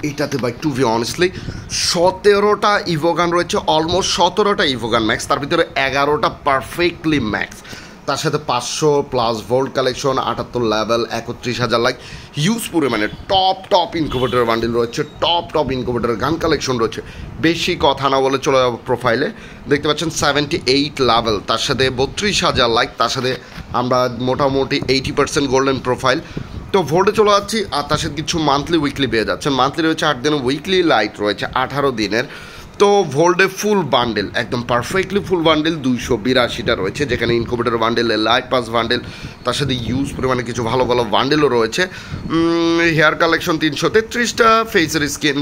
এটাতে ভাই two B honestly 17টা ইভোগান রয়েছে, অলমোস্ট 17টা ইভোগান ম্যাক্স, তার ভিতরে 11টা পারফেক্টলি ম্যাক্স। তার সাথে 500+ volt collection, 78 level, 31,000 like, huge পরিমাণে টপ ইনকুবেটর বান্ডিল রয়েছে, টপ ইনকুবেটর গান কালেকশন রয়েছে। বেশি কথা না বলে চলে যাবো প্রোফাইলে। দেখতে পাচ্ছেন 78 লেভেল, তার সাথে 32,000 লাইক, তার সাথে আমরা মোটামুটি 80% গোল্ডেন প্রোফাইল। তো ভোল্টে চলে যাচ্ছি, আর তার সাথে কিছু মান্থলি উইকলি পেয়ে যাচ্ছেন। মান্থলি রয়েছে 8 দিনের, উইকলি লাইট রয়েছে 18 দিনের। তো ভোল্টে ফুল বান্ডেল, একদম পারফেক্টলি ফুল বান্ডেল 282টা রয়েছে, যেখানে incubator bundle, light pass bundle, তার সাথে ইউজ পরিমাণে কিছু ভালো বান্ডেলও রয়েছে। হেয়ার কালেকশন 333টা, ফেসের স্কিন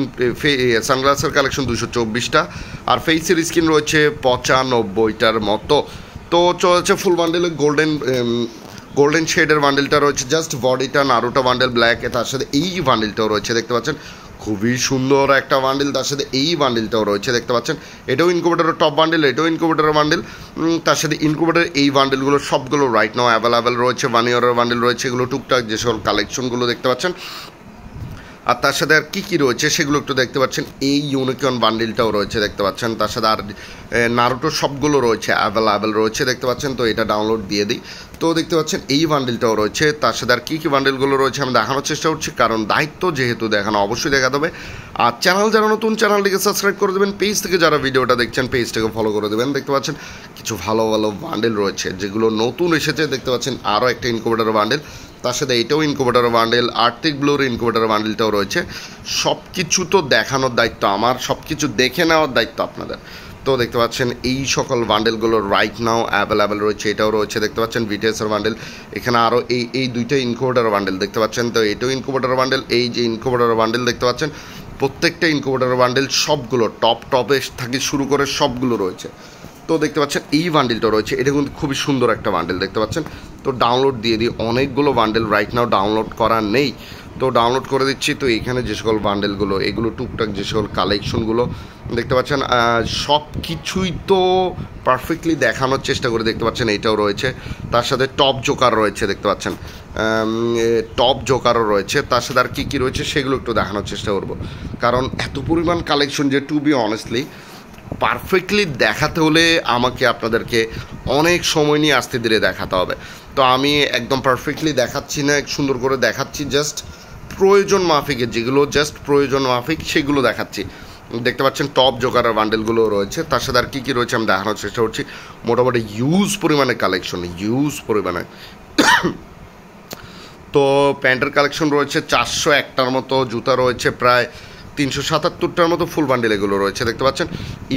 সানগ্লাসের কালেকশন 224টা, আর ফেসের স্কিন রয়েছে 95টার মতো। তো চলেছে ফুল বান্ডেলে গোল্ডেন শেডের বান্ডেলটা রয়েছে, জাস্ট বডিটা নারুটো বান্ডেল ব্ল্যাক, তার সাথে এই বান্ডেলটাও রয়েছে দেখতে পাচ্ছেন, খুবই সুন্দর একটা বান্ডেল। তার সাথে এই বান্ডেলটাও রয়েছে দেখতে পাচ্ছেন, এটাও ইনকুবেটরের টপ বান্ডেল, এটাও ইনকুবেটরের বান্ডেল। তার সাথে ইনকুবেটরের এই বান্ডেলগুলো সবগুলো রাইট নাও অ্যাভেলেবেল রয়েছে। 1 ইয়ারের বান্ডেল রয়েছে, এগুলো টুকটাক যে সকল কালেকশনগুলো দেখতে পাচ্ছেন। আর তার সাথে আর কী রয়েছে সেগুলো একটু দেখতে পাচ্ছেন। এই ইউনিকর্ন বান্ডিলটাও রয়েছে দেখতে পাচ্ছেন, তার সাথে আর নারুটো সবগুলো রয়েছে অ্যাভেলেবেল রয়েছে দেখতে পাচ্ছেন। তো এটা ডাউনলোড দিয়ে দিই। তো দেখতে পাচ্ছেন এই বান্ডিলটাও রয়েছে, তার সাথে আর কী বান্ডিলগুলো রয়েছে আমি দেখানোর চেষ্টা করছি, কারণ দায়িত্ব যেহেতু দেখানো অবশ্যই দেখাতে হবে। আর চ্যানেল যারা নতুন, চ্যানেলটিকে সাবস্ক্রাইব করে দেবেন, পেজ থেকে যারা ভিডিওটা দেখছেন পেজটাকে ফলো করে দেবেন। দেখতে পাচ্ছেন কিছু ভালো বান্ডিল রয়েছে যেগুলো নতুন এসেছে দেখতে পাচ্ছেন। আরও একটা ইনকুবেটর বান্ডিল, তার সাথে এটাও ইনকুবেটর বান্ডেল, আর্টিক ব্লুর ইনকুবেটর বান্ডেলটাও রয়েছে। সব কিছু তো দেখানোর দায়িত্ব আমার, সব কিছু দেখে নেওয়ার দায়িত্ব আপনাদের। তো দেখতে পাচ্ছেন এই সকল বান্ডেলগুলো রাইট নাও অ্যাভেলেবেল রয়েছে, এটাও রয়েছে দেখতে পাচ্ছেন ভিটিএসের বান্ডেল। এখানে আরও এই দুইটা ইনকুবেটর বান্ডেল দেখতে পাচ্ছেন। তো এটাও ইনকুবেটর বান্ডেল, এই যে ইনকুবেটর বান্ডেল দেখতে পাচ্ছেন, প্রত্যেকটা ইনকুবেটর বান্ডেল সবগুলো টপে থেকে শুরু করে সবগুলো রয়েছে। তো দেখতে পাচ্ছেন এই বান্ডেলটা রয়েছে, এটা কিন্তু খুবই সুন্দর একটা বান্ডেল দেখতে পাচ্ছেন। তো ডাউনলোড দিয়ে দিই, অনেকগুলো বান্ডেল রাইট নাও ডাউনলোড করা নেই, তো ডাউনলোড করে দিচ্ছি। তো এখানে যে সকল বান্ডেলগুলো, এগুলো টুকটাক যে সকল কালেকশনগুলো দেখতে পাচ্ছেন, সব কিছুই তো পারফেক্টলি দেখানোর চেষ্টা করে দেখতে পাচ্ছেন। এইটাও রয়েছে, তার সাথে টপ জোকার রয়েছে দেখতে পাচ্ছেন, টপ জোকারও রয়েছে। তার সাথে আর কী রয়েছে সেগুলো একটু দেখানোর চেষ্টা করব, কারণ এত পরিমাণ কালেকশন যে টু বি অনেস্টলি পারফেক্টলি দেখাতে হলে আমাকে আপনাদেরকে অনেক সময় নিয়ে আস্তে ধীরে দেখাতে হবে। তো আমি একদম পারফেক্টলি দেখাচ্ছি না, সুন্দর করে দেখাচ্ছি, জাস্ট প্রয়োজন মাফিকে, যেগুলো জাস্ট প্রয়োজন মাফিক সেগুলো দেখাচ্ছি। দেখতে পাচ্ছেন টপ জোকারের বান্ডেলগুলো রয়েছে, তার সাথে আর কী রয়েছে আমি দেখানোর চেষ্টা করছি। মোটামুটি হিউজ পরিমাণে কালেকশন, হিউজ পরিমাণে। তো প্যান্টের কালেকশন রয়েছে 401টার মতো, জুতা রয়েছে প্রায় 377টার মতো, ফুল বান্ডেল এগুলো রয়েছে দেখতে পাচ্ছেন।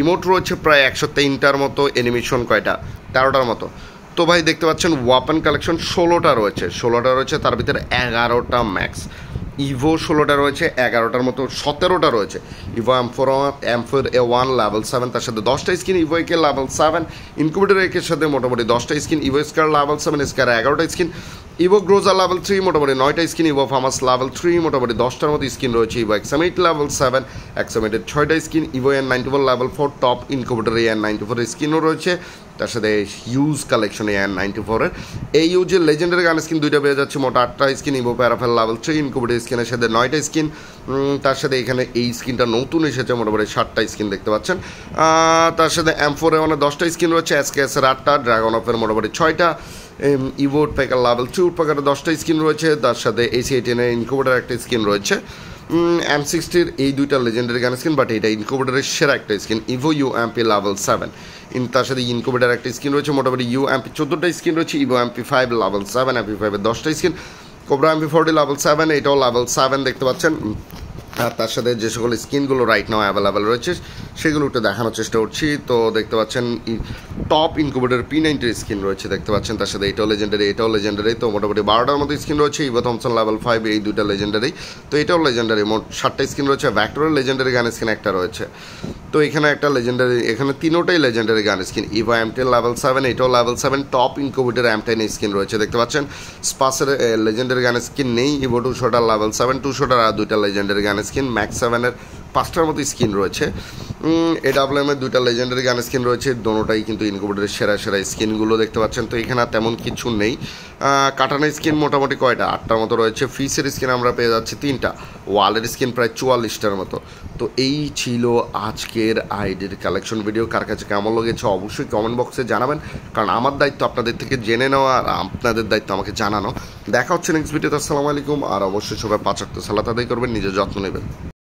ইমোট রয়েছে প্রায় 103টার মতো, অ্যানিমেশন কয়টা 13টার মতো। তো ভাই দেখতে পাচ্ছেন ওয়াপেন কালেকশন 16টা রয়েছে, তার ভিতরে 11টা ম্যাক্স। ইভো 16টা রয়েছে, 11টার মতো, 17টা রয়েছে ইভো M4 A1 লেভেল 7, তার সাথে 10টা skin evo AK level 7, incubator একের সাথে মোটামুটি 10টা skin, evo scar level 7, scar 11টা স্কিন, ইভো গ্রোজা লেভেল 3 মোটামুটি 9টা স্কিন, ইভো ফার্মাস লেভেল 3 মোটামুটি 10টার মতো স্কিন রয়েছে, ইভো এক্সামিট লেভেল 7, এক্সামিটের 6টা skin, Evo N94 level 4 top, incubator N94 স্কিনও রয়েছে, তার সাথে হিউজ কালেকশন N94 এই যে লেজেন্ডারি গান স্কিন 2টা পেয়ে যাচ্ছে, মোট 8টা স্কিন, ইভো প্যারাফেল লেভেল 3, ইনকুবেটর স্কিনের সাথে 9টা স্কিন, তার সাথে এখানে এই স্কিনটা নতুন এসেছে মোটামুটি 7টা স্কিন দেখতে পাচ্ছেন। তার সাথে M4 A1 10টা স্কিন রয়েছে, SKS-এর 8টা, ড্রাগন অফের মোটামুটি 6টা, ইভো উডপেকার লেভেল 2 উডপেকারের 10টা স্কিন রয়েছে, তার সাথে AC-18-এর ইনকুবেটর একটা স্কিন রয়েছে, M60-র এই দুইটা লেজেন্ডারি গান স্কিন, বাট এটা ইনকুবেটরের সেরা একটা স্কিন, ইভো UMP লেভেল 7, তার সাথে ইনকুবেটর একটা স্কিন রয়েছে, মোটামুটি UMP 14টা স্কিন রয়েছে, ইভো MP5 লেভেল 7, MP5-এর 10টা স্কিন, কোবরা MP40 লেভেল 7, এটাও লেভেল 7 দেখতে পাচ্ছেন। আর তার সাথে যে সকল স্কিনগুলো রাইট নাও অ্যাভেলেবেল রয়েছে সেগুলো একটু দেখানোর চেষ্টা করছি। তো দেখতে পাচ্ছেন টপ ইনকুবেটর P90 স্কিন রয়েছে দেখতে পাচ্ছেন, তার সাথে এটাও লেজেন্ডারি, তো মোটামুটি 12টার মতো স্কিন রয়েছে, ইভো থমসন লেভেল 5, এই দুইটা লেজেন্ডারি, তো এটাও লেজেন্ডারি, মোট 7টা স্কিন রয়েছে, ভ্যাক্টরের লেজেন্ডারি গান স্কিন একটা রয়েছে। তো এখানে একটা লেজেন্ডারি, এখানে তিনোটাই legendary gun skin, Evo M10 level 7, এটাও level 7, top incubator M10 skin রয়েছে দেখতে পাচ্ছেন। স্পাসের লেজেন্ডারি গান স্কিন নেই, ইভো 200টা লেভেল 7, 200টার আর দুইটা লেজেন্ডারি গান স্কিন, ম্যাক্স 7-এর 5টার মতো স্কিন রয়েছে। এডাব্লিউএমের 2টা লেজেন্ডারি গান স্কিন রয়েছে, দোনোটাই কিন্তু ইনকিউবেটরের সেরা সেরা স্কিনগুলো দেখতে পাচ্ছেন। তো এখানে তেমন কিছু নেই। কাটানা স্কিন মোটামুটি কয়টা 8টার মতো রয়েছে। ফিসের স্কিন আমরা পেয়ে যাচ্ছি 3টা, ওয়ালের স্কিন প্রায় 44টার মতো। তো এই ছিল আজকের আইডির কালেকশন ভিডিও। কার কাছে কেমন লেগেছে অবশ্যই কমেন্ট বক্সে জানাবেন, কারণ আমার দায়িত্ব আপনাদের থেকে জেনে নেওয়া আর আপনাদের দায়িত্ব আমাকে জানানো। দেখা হচ্ছে নেক্সট ভিডিওতে। আসসালামু আলাইকুম। আর অবশ্যই সবাই 5 ওয়াক্ত সালাত আদায় করবেন, নিজের যত্ন নেবেন।